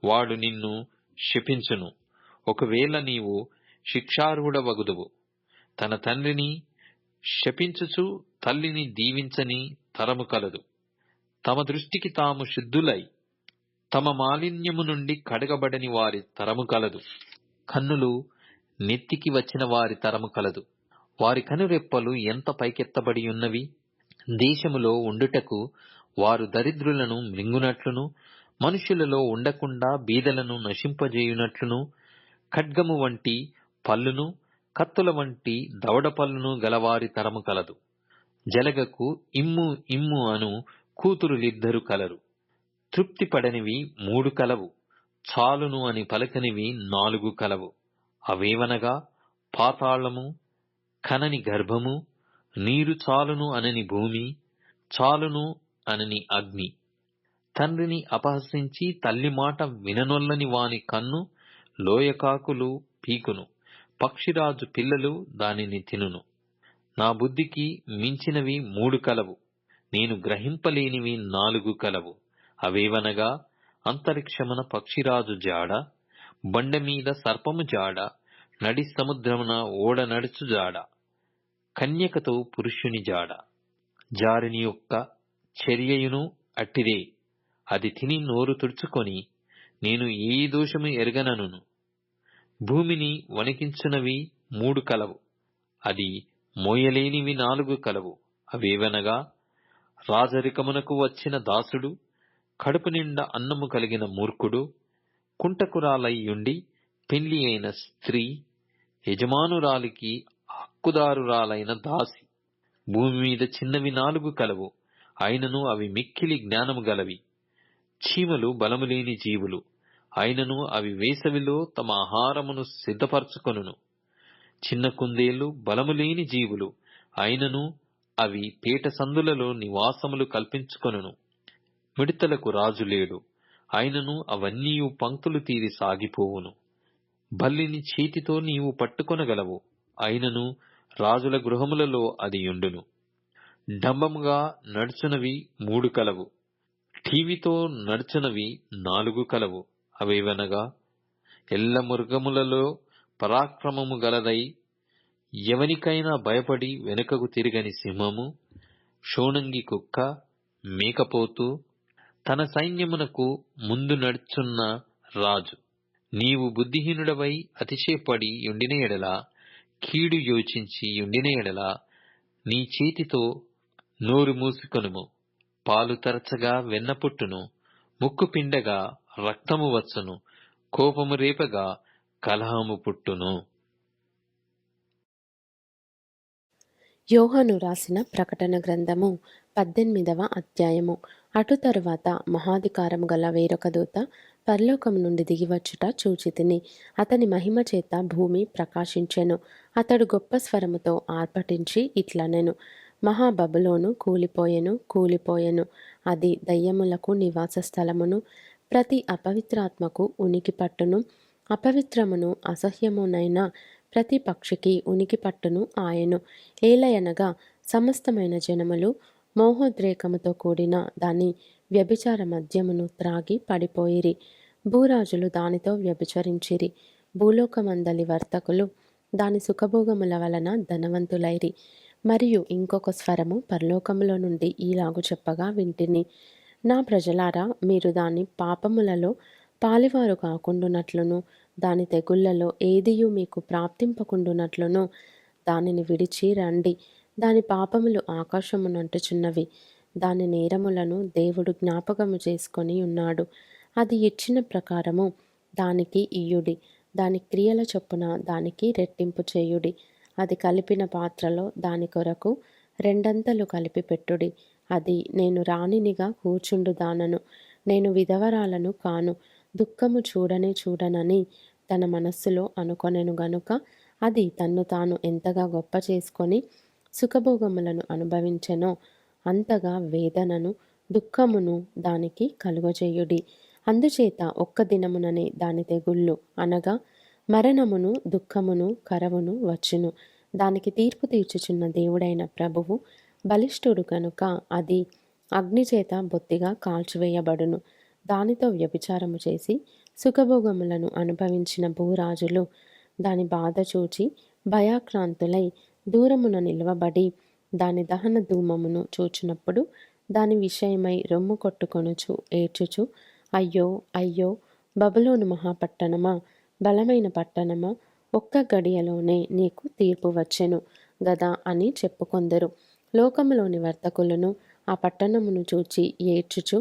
S2: వాడు నిన్ను శపించును. ఒకవేళ నీవు శిక్షార్హుడవగుదువు. తన తండ్రిని శపించుచు తల్లిని దీవించని తరము కలదు. తమ దృష్టికి తాము శుద్ధులై తమ మాలిన్యము నుండి కడగబడని వారి తరము కలదు. కన్నులు నెత్తికి వచ్చిన వారి తరము కలదు. వారి కనురెప్పలు ఎంత పైకెత్తబడి ఉన్నవి. దేశములో ఉండుటకు వారు దరిద్రులను మృంగునట్లును, మనుషులలో ఉండకుండా బీదలను నశింపజేయునట్లును, ఖడ్గము వంటి పళ్ళును, కత్తుల వంటి దవడ పళ్ళును గలవారి తరము కలదు. జలగకు ఇమ్ము ఇమ్ము అను కూతురులిద్దరు కలరు. తృప్తి పడనివి 3 కలవు, చాలును అని పలకనివి 4 కలవు. అవేవనగా పాతాళము, కనని గర్భము, నీరు చాలును అనని భూమి, చాలును అనని అగ్ని. తండ్రిని అపహసించి తల్లి మాట విననొల్లని వాని కన్ను లోయకాకులు పీకును. పక్షిరాజు పిల్లలు దానిని తినును. నా బుద్ధికి మించినవి 3 కలవు, నేను గ్రహింపలేనివి 4 కలవు. అవేవనగా అంతరిక్షమున పక్షిరాజు జాడ, బండమీద సర్పము జాడ, నడి సముద్రమున ఓడ నడుచు జాడ, కన్యకతో పురుషుని జాడ. జారిని యొక్క చర్యయును అట్టిదే. అది తిని నోరు తుడుచుకొని, నేను ఏ దోషము ఎరగనను. భూమిని వణికించునవి 3 కలవు, అది మోయలేనివి 4 కలవు. అవేవనగా రాజరికమునకు వచ్చిన దాసుడు, కడుపు నిండా అన్నము కలిగిన మూర్ఖుడు, కుంటకురాలయ్యుండి పెళ్లి అయిన స్త్రీ, యజమానురాలికి హక్కుదారురాలైన దాసి. భూమి మీద చిన్నవి 4 కలవు, అయినను అవి మిక్కిలి జ్ఞానము గలవి. చీమలు బలములేని జీవులు, అయినను అవి వేసవిలో తమ ఆహారమును సిద్ధపరచుకొనును. చిన్న కుందేళ్లు బలములేని జీవులు, అయినను అవి పేట సందులలో నివాసములు కల్పించుకొనును. మిడతలకు రాజు లేడు, అయినను అవన్నీయు పంక్తులు తీరి సాగిపోవును. బల్లిని చేతితో నీవు పట్టుకొనగలవు, అయినను రాజుల గృహములలో అది యుండును. డంబముగా నడుచునవి 3 కలవు, ఠీవితో నడుచునవి 4 కలవు. అవేవనగా ఎల్ల మృగములలో పరాక్రమము గలదై ఎవనికైనా భయపడి వెనుకకు తిరగని సింహము, షోనంగి కుక్క, మేకపోతు, తన సైన్యమునకు ముందు నడుచున్న రాజు. నీవు బుద్ధిహీనుడవై అతిశయపడి యుండిన ఎడల, కీడు యోచించి యుండిన ఎడల, నీ చేతితో నోరు మూసుకొనుము. పాలు తరచగా వెన్న పుట్టును, ముక్కు పిండగా రక్తము వచ్చును, కోపము రేపగా కలహము పుట్టును.
S3: యోహాను రాసిన ప్రకటన గ్రంథము 18వ అధ్యాయము. అటు తరువాత మహాధికారము గల వేరొక దూత పరలోకము నుండి దిగివచ్చుట చూచితిని. అతని మహిమ చేత భూమి ప్రకాశించెను. అతడు గొప్ప స్వరముతో ఆర్భటించి ఇట్లనెను, మహాబబులోను కూలిపోయెను, కూలిపోయెను. అది దయ్యములకు నివాస స్థలమును, ప్రతి అపవిత్రాత్మకు ఉనికి పట్టును, అపవిత్రమును అసహ్యమునైన ప్రతి పక్షికి ఉనికి పట్టును ఆయను. ఏలయనగా సమస్తమైన జనములు మోహోద్రేకముతో కూడిన దాని వ్యభిచార మద్యమును త్రాగి పడిపోయిరి. భూరాజులు దానితో వ్యభిచరించిరి. భూలోకమందలి వర్తకులు దాని సుఖభోగముల వలన ధనవంతులైరి. మరియు ఇంకొక స్వరము పరలోకములో నుండి ఈలాగు చెప్పగా వింటిని, నా ప్రజలారా, మీరు దాని పాపములలో పాలివారు కాకుండునట్లును, దాని తెగుళ్లలో ఏదియు మీకు ప్రాప్తింపకుండునట్లును దానిని విడిచి రండి. దాని పాపములు ఆకాశమునంటుచున్నవి. దాని నేరములను దేవుడు జ్ఞాపకము చేసుకొని ఉన్నాడు. అది ఇచ్చిన ప్రకారము దానికి ఇయ్యుడి. దాని క్రియల చొప్పున దానికి రెట్టింపు చేయుడి. అది కలిపిన పాత్రలో దాని కొరకు రెండంతలు కలిపి పెట్టుడి. అది నేను రాణినిగా కూర్చుండుదానను, నేను విధవరాలను కాను, దుఃఖము చూడనే చూడనని తన మనస్సులో అనుకొనెను గనుక అది తన్ను తాను ఎంతగా గొప్ప చేసుకొని సుఖభోగములను అనుభవించెనో అంతగా వేదనను దుఃఖమును దానికి కలుగజేయుడి. అందుచేత ఒక్క దినముననే దాని తెగుళ్ళు అనగా మరణమును దుఃఖమును కరవును వచ్చును. దానికి తీర్పు తీర్చుచున్న దేవుడైన ప్రభువు బలిష్ఠుడు కనుక అది అగ్నిచేత బొత్తిగా కాల్చివేయబడును. దానితో వ్యభిచారము చేసి సుఖభోగములను అనుభవించిన భూరాజులు దాని బాధ చూచి భయాక్రాంతులై దూరమున నిలవబడి దాని దహన ధూమమును చూచినప్పుడు దాని విషయమై రొమ్ము కొట్టుకొనుచు ఏడ్చుచు, అయ్యో అయ్యో బబులోను మహాపట్టణమా, బలమైన పట్టణమా, ఒక్క గడియలోనే నీకు తీర్పు వచ్చెను గదా అని చెప్పుకొందరు. లోకములోని వర్తకులను ఆ పట్టణమును చూచి ఏడ్చుచు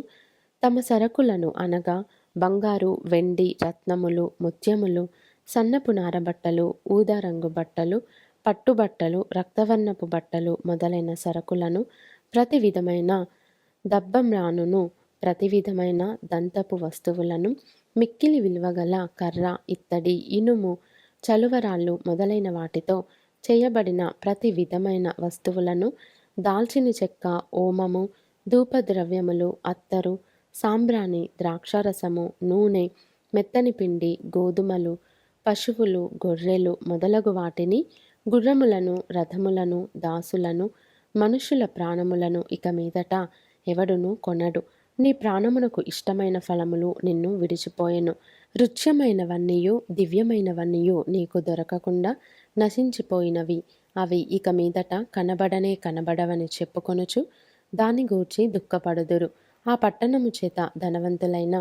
S3: తమ సరకులను అనగా బంగారు, వెండి, రత్నములు, ముత్యములు, సన్నపు నారబట్టలు, ఊదారంగు బట్టలు, పట్టుబట్టలు, రక్తవర్ణపు బట్టలు మొదలైన సరకులను, ప్రతి విధమైన దబ్బమ్రానును, ప్రతి విధమైన దంతపు వస్తువులను, మిక్కిలి విలువగల కర్ర, ఇత్తడి, ఇనుము, చలువరాళ్ళు మొదలైన వాటితో చేయబడిన ప్రతి విధమైన వస్తువులను, దాల్చిన చెక్క, ఓమము, ధూపద్రవ్యములు, అత్తరు, సాంబ్రాణి, ద్రాక్షారసము, నూనె, మెత్తని పిండి, గోధుమలు, పశువులు, గొర్రెలు మొదలగు వాటిని, గుర్రములను, రథములను, దాసులను, మనుషుల ప్రాణములను ఇక మీదట ఎవడును కొనడు. నీ ప్రాణమునకు ఇష్టమైన ఫలములు నిన్ను విడిచిపోయెను. రుచ్యమైనవన్నీయు దివ్యమైనవన్నీయు నీకు దొరకకుండా నశించిపోయినవి. అవి ఇక మీదట కనబడనే కనబడవని చెప్పుకొనుచు దాని గూర్చి దుఃఖపడుదురు. ఆ పట్టణము చేత ధనవంతులైన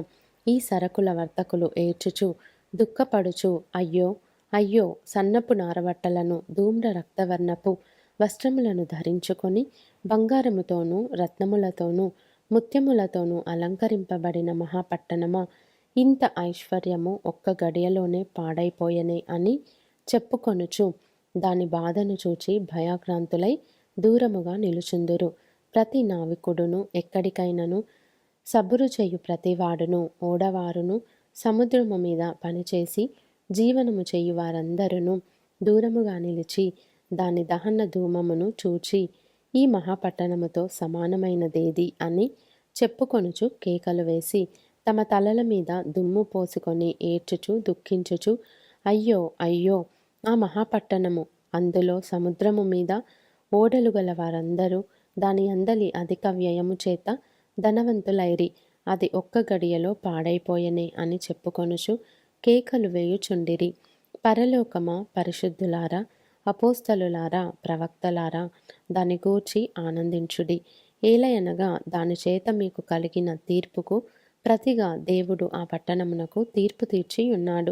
S3: ఈ సరకుల వర్తకులు ఏడ్చుచు దుఃఖపడుచు, అయ్యో అయ్యో, సన్నపు నారబట్టలను, ధూమ్ర రక్తవర్ణపు వస్త్రములను ధరించుకొని బంగారముతోనూ రత్నములతోనూ ముత్యములతోనూ అలంకరింపబడిన మహాపట్టణమా, ఇంత ఐశ్వర్యము ఒక్క గడియలోనే పాడైపోయెనే అని చెప్పుకొనుచు దాని బాధను చూచి భయాక్రాంతులై దూరముగా నిలుచుందురు. ప్రతి నావికుడును, ఎక్కడికైనను సబురు చేయు ప్రతివాడును, ఓడవారును, సముద్రము మీద పనిచేసి జీవనము చేయు వారందరూ దూరముగా నిలిచి దాని దహన ధూమమును చూచి ఈ మహాపట్టణముతో సమానమైనదేది అని చెప్పుకొనుచు కేకలు వేసి తమ తలల మీద దుమ్ము పోసుకొని ఏడ్చుచు దుఃఖించుచు, అయ్యో అయ్యో, ఆ మహాపట్టణము, అందులో సముద్రము మీద ఓడలు గల వారందరూ దాని అందలి అధిక వ్యయము చేత ధనవంతులైరి, అది ఒక్క గడియలో పాడైపోయెనే అని చెప్పుకొనుచు కేకలు వేయుచుండిరి. పరలోకమా, పరిశుద్ధులారా, అపోస్తలులారా, ప్రవక్తలారా, దాని గూర్చి ఆనందించుడి. ఏలయనగా దాని చేత మీకు కలిగిన తీర్పుకు ప్రతిగా దేవుడు ఆ పట్టణమునకు తీర్పు తీర్చి ఉన్నాడు.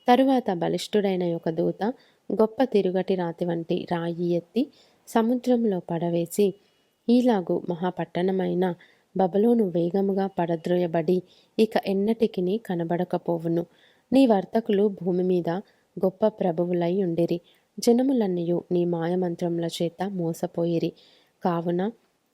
S3: తరువాత బలిష్ఠుడైన ఒక దూత గొప్ప తిరుగటి రాతి వంటి రాయి ఎత్తి సముద్రంలో పడవేసి, ఈలాగు మహాపట్టణమైన బబులోను వేగముగా పడద్రోయబడి ఇక ఎన్నటికిని కనబడకపోవును. నీ వర్తకులు భూమి మీద గొప్ప ప్రభువులై ఉండిరి. జనములన్నయు నీ మాయమంత్రముల చేత మోసపోయిరి. కావున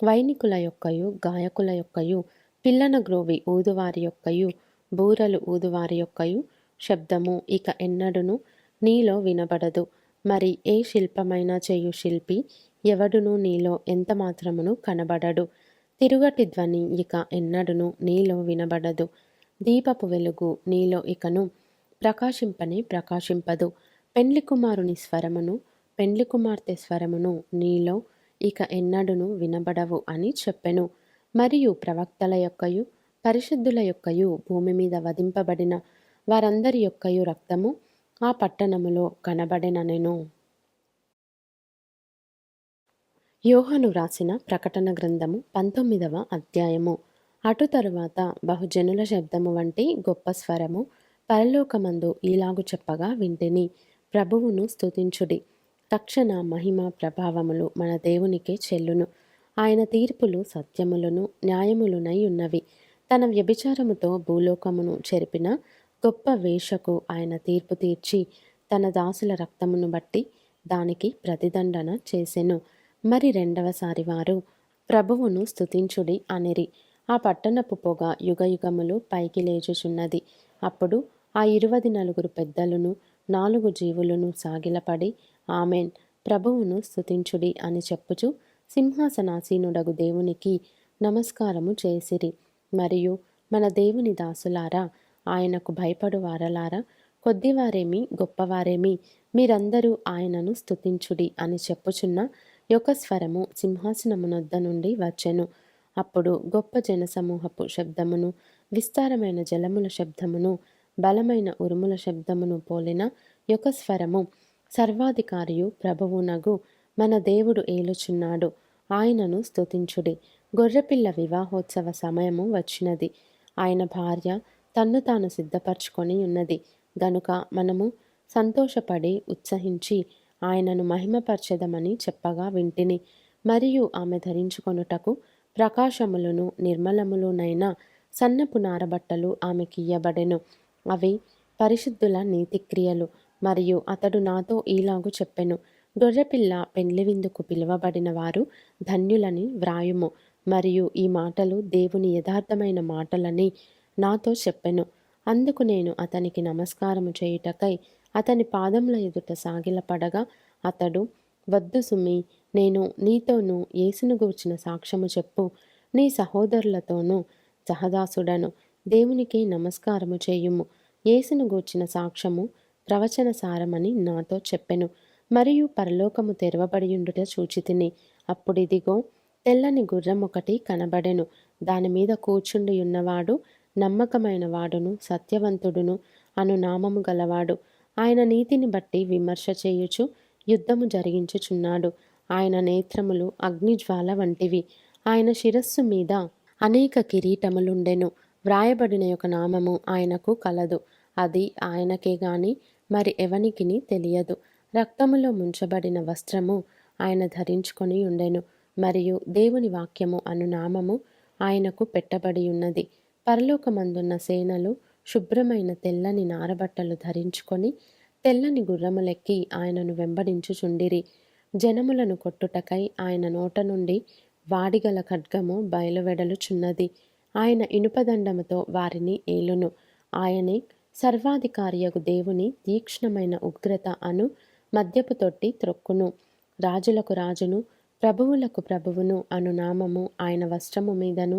S3: వైనికుల యొక్కయు గాయకుల యొక్కయు పిల్లన గ్రోవి ఊదువారి యొక్కయు బూరలు ఊదువారి యొక్కయు శబ్దము ఇక ఎన్నడును నీలో వినబడదు. మరి ఏ శిల్పమైనా చేయు శిల్పి ఎవడును నీలో ఎంత మాత్రమును కనబడడు. తిరుగటి ధ్వని ఇక ఎన్నడును నీలో వినబడదు. దీపపు వెలుగు నీలో ఇకను ప్రకాశింపనే ప్రకాశింపదు. పెండ్లి కుమారుని స్వరమును, పెండ్లి కుమార్తె స్వరమును నీలో ఇక ఎన్నడును వినబడవు అని చెప్పెను. మరియు ప్రవక్తల యొక్కయు పరిశుద్ధుల యొక్కయు భూమి మీద వధింపబడిన వారందరి యొక్కయు రక్తము ఆ పట్టణములో కనబడెననెను. యోహాను వ్రాసిన ప్రకటన గ్రంథము 19వ అధ్యాయము. అటు తరువాత బహుజనుల శబ్దము వంటి గొప్ప స్వరము పరలోకమందు ఈలాగు చెప్పగా వింటిని, ప్రభువును స్తుతించుడి, రక్షణ, మహిమ, ప్రభావములు మన దేవునికే చెల్లును. ఆయన తీర్పులు సత్యములను న్యాయములునై ఉన్నవి. తన వ్యభిచారముతో భూలోకమును చెరిపిన గొప్ప వేషకు ఆయన తీర్పు తీర్చి తన దాసుల రక్తమును బట్టి దానికి ప్రతిదండన చేసెను. మరి రెండవసారి వారు ప్రభువును స్తుతించుడి అనిరి. ఆ పట్టణపు పొగ యుగయుగములు పైకి లేచుచున్నది. అప్పుడు ఆ 24 పెద్దలును 4 జీవులును సాగిలపడి ఆమెన్, ప్రభువును స్తుతించుడి అని చెప్పుచు సింహాసనాసీనుడగు దేవునికి నమస్కారము చేసిరి. మరియు మన దేవుని దాసులారా, ఆయనకు భయపడు వారలారా, కొద్దివారేమి గొప్పవారేమి, మీరందరూ ఆయనను స్తుతించుడి అని చెప్పుచున్న యొక్క స్వరము సింహాసనమునొద్ద నుండి వచ్చెను. అప్పుడు గొప్ప జనసమూహపు శబ్దమును, విస్తారమైన జలముల శబ్దమును, బలమైన ఉరుముల శబ్దమును పోలిన యొక్క స్వరము, సర్వాధికారియు ప్రభువునగు మన దేవుడు ఏలుచున్నాడు, ఆయనను స్తుతించుడి. గొర్రెపిల్ల వివాహోత్సవ సమయము వచ్చినది. ఆయన భార్య తన్ను తాను సిద్ధపరచుకొని ఉన్నది. గనుక మనము సంతోషపడి ఉత్సహించి ఆయనను మహిమపరచెదమని చెప్పగా వింటిని. మరియు ఆమె ధరించుకొనుటకు ప్రకాశములను నిర్మలములునైన సన్నపు నారబట్టలు ఆమెకియ్యబడెను. అవి పరిశుద్ధుల నీతిక్రియలు. మరియు అతడు నాతో ఈలాగు చెప్పెను, గొర్రెపిల్ల పెండ్లి విందుకు పిలువబడిన వారు ధన్యులని వ్రాయుము. మరియు ఈ మాటలు దేవుని యథార్థమైన మాటలని నాతో చెప్పెను. అందుకు నేను అతనికి నమస్కారము చేయుటకై అతని పాదముల ఎదుట సాగిలపడగా అతడు, వద్దు సుమి, నేను నీతోనూ యేసును గూర్చిన సాక్ష్యము చెప్పు. నీ సహోదరులతోనూ సహదాసుడను. దేవునికి నమస్కారము చేయుము. యేసును గూర్చిన సాక్ష్యము ప్రవచన సారమని నాతో చెప్పెను. మరియు పరలోకము తెరవబడియుండుట చూచితిని. అప్పుడిదిగో, తెల్లని గుర్రం ఒకటి కనబడెను. దానిమీద కూర్చుండియున్నవాడు నమ్మకమైన వాడును సత్యవంతుడును అను నామము గలవాడు. ఆయన నీతిని బట్టి విమర్శ చేయుచు యుద్ధము జరిగించుచున్నాడు. ఆయన నేత్రములు అగ్నిజ్వాల వంటివి. ఆయన శిరస్సు మీద అనేక కిరీటములుండెను. వ్రాయబడిన ఒక నామము ఆయనకు కలదు. అది ఆయనకే గాని మరి ఎవనికిని తెలియదు. రక్తములో ముంచబడిన వస్త్రము ఆయన ధరించుకొని ఉండెను. మరియు దేవుని వాక్యము అను నామము ఆయనకు పెట్టబడి ఉన్నది. పరలోకమందున్న సేనలు శుభ్రమైన తెల్లని నారబట్టలు ధరించుకొని తెల్లని గుర్రములెక్కి ఆయనను వెంబడించుచుండిరి. జనములను కొట్టుటకై ఆయన నోట నుండి వాడిగల ఖడ్గము బయలువెడలుచున్నది. ఆయన ఇనుపదండముతో వారిని ఏలును. ఆయనే సర్వాధికారియగు దేవుని తీక్ష్ణమైన ఉగ్రత అను మద్యపు తొట్టి త్రొక్కును. రాజులకు రాజును ప్రభువులకు ప్రభువును అను నామము ఆయన వస్త్రము మీదను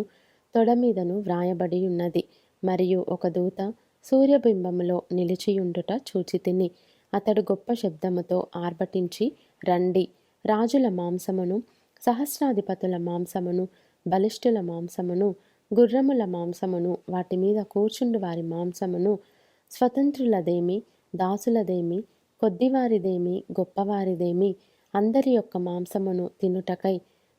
S3: తొడ మీదను వ్రాయబడి ఉన్నది. మరియు ఒక దూత సూర్యబింబములో నిలిచియుండుట చూచితిని. అతడు గొప్ప శబ్దముతో ఆర్భటించి, రండి, రాజుల మాంసమును, సహస్రాధిపతుల మాంసమును, బలిష్ఠుల మాంసమును, గుర్రముల మాంసమును, వాటి మీద కూర్చుండు వారి మాంసమును, స్వతంత్రులదేమి దాసులదేమి కొద్దివారిదేమి గొప్పవారిదేమి అందరి యొక్క మాంసమును తినుటకై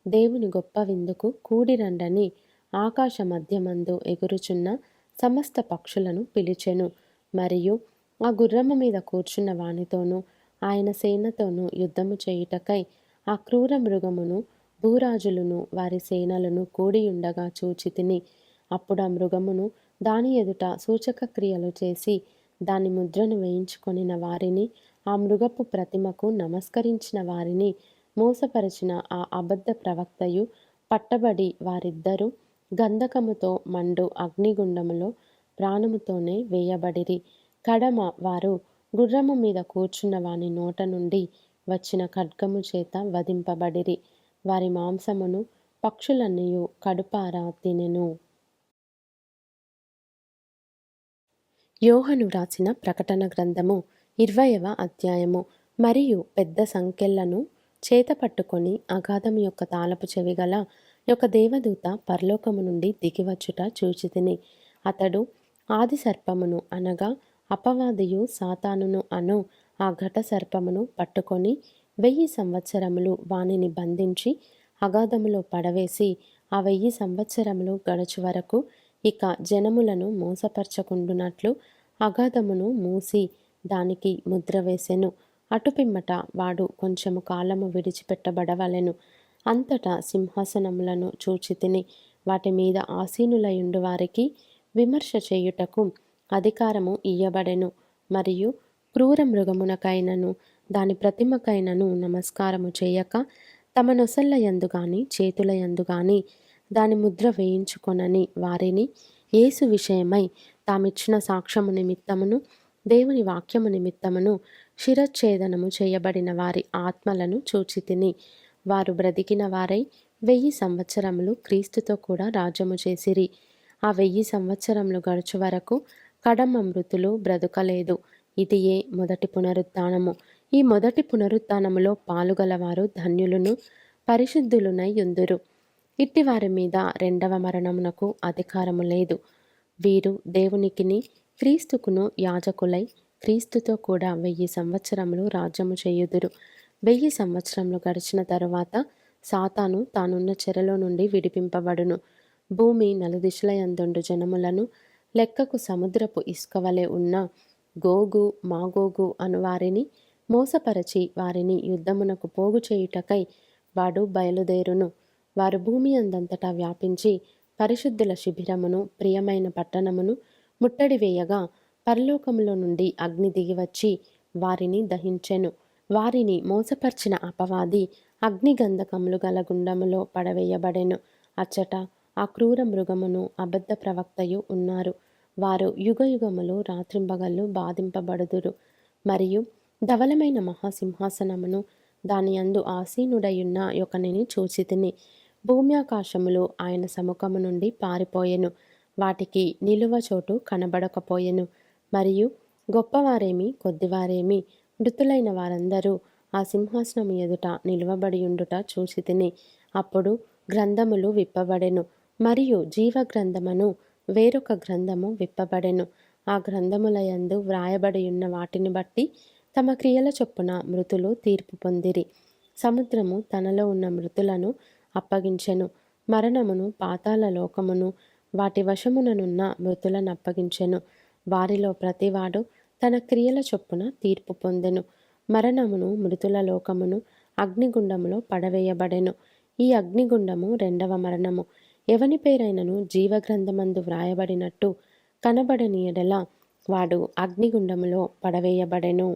S3: దేవుని గొప్ప విందుకు కూడిరండని ఆకాశ మధ్యమందు ఎగురుచున్న సమస్త పక్షులను పిలిచెను. మరియు ఆ గుర్రము మీద కూర్చున్న వానితోనూ ఆయన సేనతోనూ యుద్ధము చేయుటకై ఆ క్రూర మృగమును భూరాజులను వారి సేనలను కూడియుండగా చూచితిని. అప్పుడు ఆ మృగమును దాని ఎదుట సూచక క్రియలు చేసి దాని ముద్రను వేయించుకొనిన వారిని, ఆ మృగపు ప్రతిమకు నమస్కరించిన వారిని మోసపరిచిన ఆ అబద్ధ ప్రవక్తయు పట్టబడి వారిద్దరూ గంధకముతో మండు అగ్నిగుండములో ప్రాణముతోనే వేయబడిరి. కడమ వారు గుర్రము మీద కూర్చున్న వాని నోట నుండి వచ్చిన ఖడ్గము చేత వధింపబడిరి. వారి మాంసమును పక్షులన్నయు కడుపారా తినెను. యోహను వ్రాసిన ప్రకటన గ్రంథము 20వ అధ్యాయము. మరియు పెద్ద సంకెళ్లను చేత పట్టుకొని అగాధము యొక్క తాళపు చెవి గల యొక్క దేవదూత పరలోకము నుండి దిగివచ్చుట చూచితిని. అతడు ఆది సర్పమును అనగా అపవాదియు సాతానును అను ఆ ఘట సర్పమును పట్టుకొని 1000 సంవత్సరములు వానిని బంధించి అగాధములో పడవేసి ఆ 1000 సంవత్సరములు గడుచు వరకు ఇక జనములను మోసపరచకుండునట్లు అగాధమును మూసి దానికి ముద్ర వేసెను. అటుపిమ్మట వాడు కొంచెము కాలము విడిచిపెట్టబడవలెను. అంతటా సింహాసనములను చూచితిని. వాటి మీద ఆసీనులయుండు వారికి విమర్శ చేయుటకు అధికారము ఇయ్యబడెను. మరియు క్రూర మృగమునకైనను దాని ప్రతిమకైనను నమస్కారము చేయక తమ నొసళ్ళ యందు గాని చేతుల యందు గాని దాని ముద్ర వేయించుకొనని వారిని యేసు విషయమై తామిచ్చిన సాక్ష్యము నిమిత్తమును దేవుని వాక్యము నిమిత్తమును శిరచ్ఛేదనము చేయబడిన వారి ఆత్మలను చూచితిని. వారు బ్రతికిన వారై 1000 సంవత్సరములు క్రీస్తుతో కూడా రాజ్యము చేసిరి. ఆ 1000 సంవత్సరములు గడుచు వరకు కడమ మృతులు బ్రతుకలేదు. ఇదియే మొదటి పునరుత్థానము. ఈ మొదటి పునరుత్థానములో పాలుగలవారు ధన్యులును పరిశుద్ధులునై యుందురు. ఇట్టి వారి మీద రెండవ మరణమునకు అధికారము లేదు. వీరు దేవునికిని క్రీస్తుకును యాజకులై క్రీస్తుతో కూడా 1000 సంవత్సరములు రాజ్యము చేయుదురు. 1000 సంవత్సరములు గడిచిన తరువాత సాతాను తానున్న చెరలో నుండి విడిపింపబడును. భూమి నలుదిశలయందుండు జనములను లెక్కకు సముద్రపు ఇసుకవలె ఉన్న గోగు మాగోగు అను వారిని మోసపరచి వారిని యుద్ధమునకు పోగు చేయుటకై వాడు బయలుదేరును. వారు భూమి అందంతటా వ్యాపించి పరిశుద్ధుల శిబిరమును ప్రియమైన పట్టణమును ముట్టడి వేయగా పరలోకములో నుండి అగ్ని దిగివచ్చి వారిని దహించెను. వారిని మోసపర్చిన అపవాది అగ్నిగంధకములు గల గుండములో పడవేయబడెను. అచ్చట ఆ క్రూర మృగమును అబద్ధ ప్రవక్తయు ఉన్నారు. వారు యుగయుగములు రాత్రింబగళ్ళు బాధింపబడుదురు. మరియు ధవలమైన మహాసింహాసనమును దాని యందు ఆసీనుడయున్న యొకనిని చూచితిని. భూమ్యాకాశములు ఆయన సముఖము నుండి పారిపోయెను. వాటికి నిలువ చోటు కనబడకపోయెను. మరియు గొప్పవారేమి కొద్దివారేమి మృతులైన వారందరూ ఆ సింహాసనము ఎదుట నిలువబడియుండుట చూచితిని. అప్పుడు గ్రంథములు విప్పబడెను. మరియు జీవ గ్రంథమును వేరొక గ్రంథము విప్పబడెను. ఆ గ్రంథముల యందు వ్రాయబడియున్న వాటిని బట్టి తమ క్రియల చొప్పున మృతులు తీర్పు పొందిరి. సముద్రము తనలో ఉన్న మృతులను అప్పగించెను. మరణమును పాతాళ లోకమును వాటి వశముననున్న మృతులను అప్పగించెను. వారిలో ప్రతివాడు తన క్రియల చొప్పున తీర్పు పొందెను. మరణమును మృతుల లోకమును అగ్నిగుండములో పడవేయబడెను. ఈ అగ్నిగుండము రెండవ మరణము. ఎవని పేరైనను జీవగ్రంథమందు వ్రాయబడినట్టు కనబడని ఎడల వాడు అగ్నిగుండములో పడవేయబడెను.